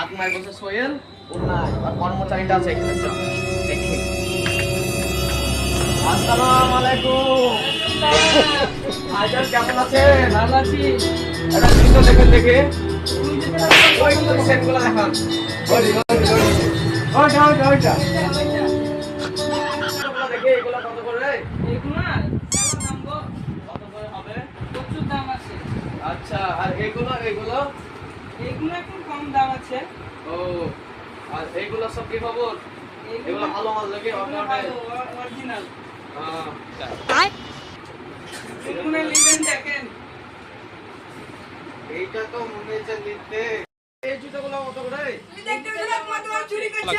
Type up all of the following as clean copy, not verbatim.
আপনার বলছে সোহেল ওর নাই আর কর্মচারীটা আছে এখানে চল দেখি আসসালামু আলাইকুম ভাইজান কেমন আছেন ভালো আছি এটা কিন্তু দেখে ওই সেটগুলো দেখান ওইটা দেখে এগুলো কত করে এগুলো কত করে হবে প্রচুর দাম আছে আচ্ছা আর এগুলো একটু কম দাম আছে ও আর এগুলো সব কি খবর এগুলো ভালো মাল লাগে অরিজিনাল হ্যাঁ এগুলো নেবেন দেখেন এইটা তো মনে হচ্ছে নিতে এই জুতোগুলো কত করে দেখতে গেলে মাত্র চুরি করছে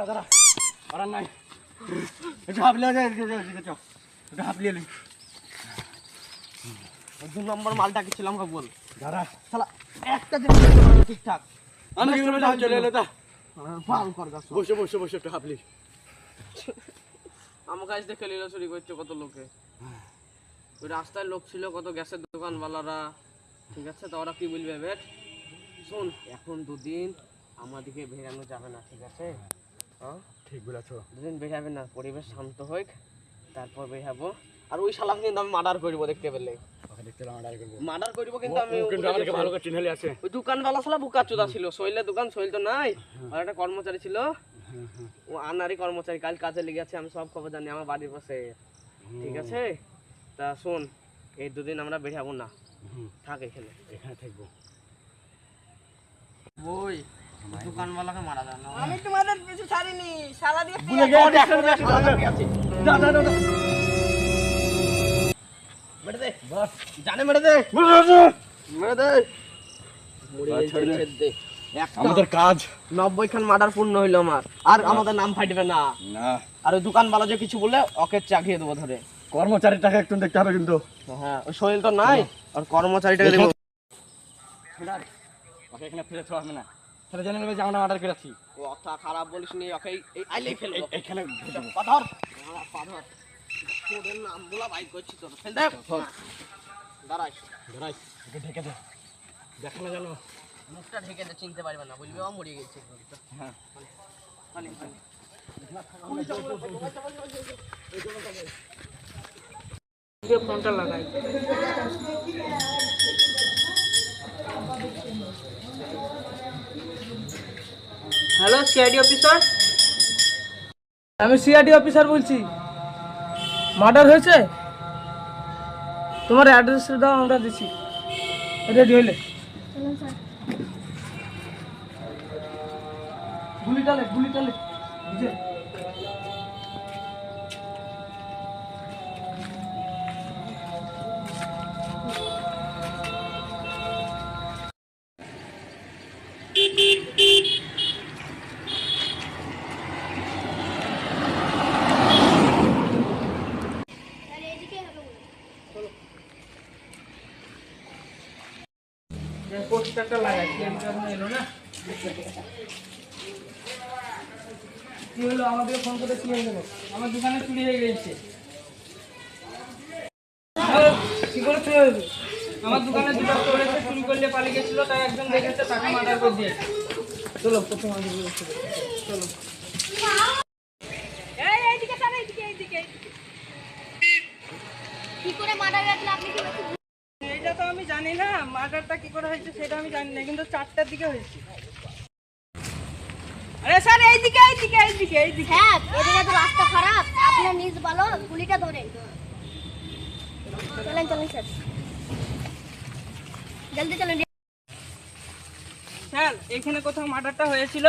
দাঁড়া আর নাই এটা হাবলে এটা হাবলে দু নম্বর মালটা কি ছিলাম কা বল দাঁড়া শালা একটা দিন ঠিকঠাক আমি কি বলবো চলে এলো তা পাল কর গাছ বসে একটু হাবলি আমার কাছে দেখে লিলো চুরি করছে কত লোকে ওই রাস্তায় লোক ছিল কত গ্যাসের দোকানওয়ালারা ঠিক আছে তো ওরা কি বলবে বেট শোন এখন দুদিন আমাদেরকে বেরানো যাবে না ঠিক আছে হ্যাঁ ঠিক বলেছো দুদিন বেরাবে না পরিবেশ শান্ত হোক তারপর বেরাবো আর ওই শালাকে কিন্তু আমি মার্ডার করব দেখতে পেলে ওকে দেখতে মার্ডার করব কিন্তু আমি কিন্তু আমাকে ভালো করে চিনলে আছে ওই দোকানওয়ালা শালা বুকাচোদা ছিল সোহেলের দোকান সোহেল তো নাই আর একটা কর্মচারী ছিল ও আনারি কর্মচারী কাল কাজে লেগে আছে আমি সব খবর জানি আমার বাড়ির পাশে ঠিক আছে তা শোন এই দুদিন আমরা বেরাবো না থাক এখানে থাকবো ওই দোকানওয়ালাকে মারা যায় না আমি তোমাদের পিছু ছাড়িনি শালা দিয়ে ভুলে গেছে মেরে দে বস জানে মেরে দে আমাদের কাজ 90 খান মার্ডার পূর্ণ হইলো আমার আর আমাদের নাম ফাটবে না আর ওই দোকানওয়ালা যে কিছু বলে ওকে চাকিয়ে দেবো ধরে কর্মচারীটাকে একটু দেখতে হবে কিন্তু হ্যাঁ ওই সোহেল তো নাই আর কর্মচারীটাকে দেবো ওকে এখানে ফেলে ছোড়া হবে না তাহলে জেনে নেবে যে আমরা অর্ডার করেছি কথা খারাপ বলিস নি ওকে এই আইলেই ফেলব এখানে পাথর পাথর তোদের নামগুলা বাইক করছি তোর ফেল দে দাঁড়াইস ওকে ঢেকে দে দেখ না জানো মুখটা ঢেকে দে চিনতে পারবে না বলবি ও মরে গেছে হ্যাঁ পানি যে ফোনটা লাগাই হ্যালো সিআইডি অফিসার আমি সিআইডি অফিসার বলছি মার্ডার হয়েছে তোমার অ্যাড্রেস দাও আমরা দিচ্ছি রেডি হইলে গুলি টালে বুঝে পোস্টারটা লাগাই এলো না কি হলো আমাদের ফোন করে কি হয়ে গেল আমার দোকানে চুরি হয়ে গেছে কি করে চুরি হয়ে গেল আমার দোকানে দুটো করেছে চুরি করলে পালিয়ে গেছিল তাই একজন দেখেছে তাকে মার্ডার করে দিয়েছে চলো প্রথম চলো এইদিকে কি করে মারা গেছে আপনি কি এটা তো আমি জানি না মার্ডারটা কি করে হয়েছে সেটা আমি জানি না কিন্তু 4টার দিকে হয়েছে আরে স্যার এইদিকে হ্যাঁ এদিকে তো রাস্তা খারাপ আপনি নিজ ভালো গুলিটা ধরে চলেন স্যার জলদি চলেন স্যার এখানে কোথাও মার্ডারটা হয়েছিল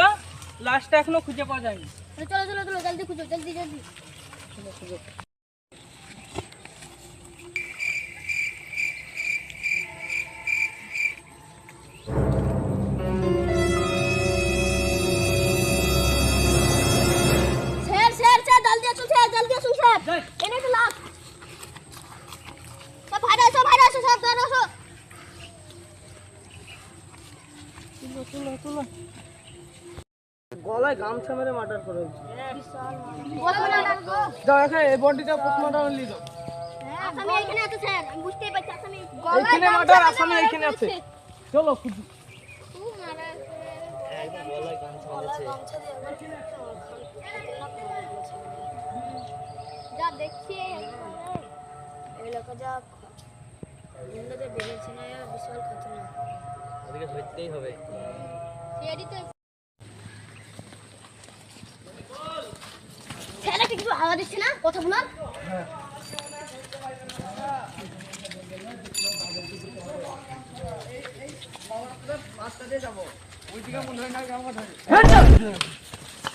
লাশটা এখনো খুঁজে পাওয়া যায়নি চলো জলদি খুঁজো জলদি জলদি আসুন স্যার এনে তো লাশ সব ভাইরা গলায় গামছা মেরে মার্ডার করেছে। আসামি যাও এখানে এই বডিটা পোস্টমর্টম নিয়ে যাও। এখানে আছে স্যার, আমি বুঝতেই পারছি আসামি এইখানে মার্ডার, আসামি এইখানে আছে। চলো খুঁজি। যা দেখছি এই এলাকা যা গুন্ডাদের বেড়েছে না, বিশাল খতরনাক। ওদিকে ধরতেই হবে। স্যার একটা কিছু আওয়াজ দিচ্ছে না কথা বলার?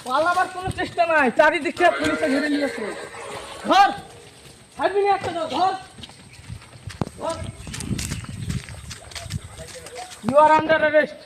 পালাবার কোনো চেষ্টা নাই, চারিদিকে পুলিশে ঘিরে নিয়েছে। ধর, ছাড়বি না একটা, ধর। You are under arrest.